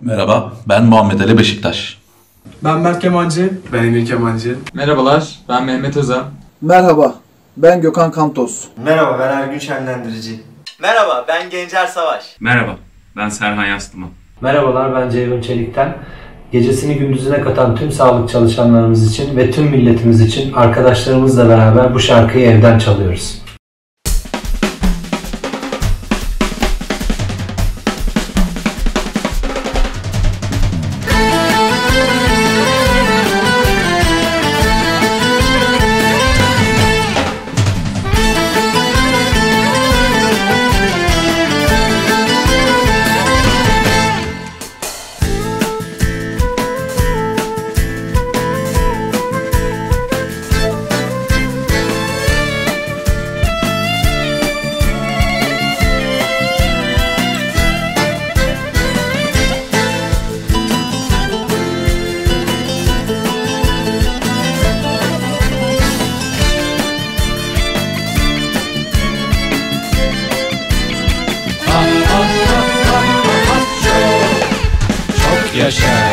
Merhaba, ben Muhammed Ali Beşiktaş. Ben Mert Kemancı. Ben Emir Kemancı. Merhabalar, ben Mehmet Özen. Merhaba, ben Gökhan Kantos. Merhaba, ben Ergün Şenlendirici. Merhaba, ben Gencer Savaş. Merhaba, ben Serhan Yastıman. Merhabalar, ben Ceyhun Çelik'ten. Gecesini gündüzüne katan tüm sağlık çalışanlarımız için ve tüm milletimiz için arkadaşlarımızla beraber bu şarkıyı evden çalıyoruz. Yaşa.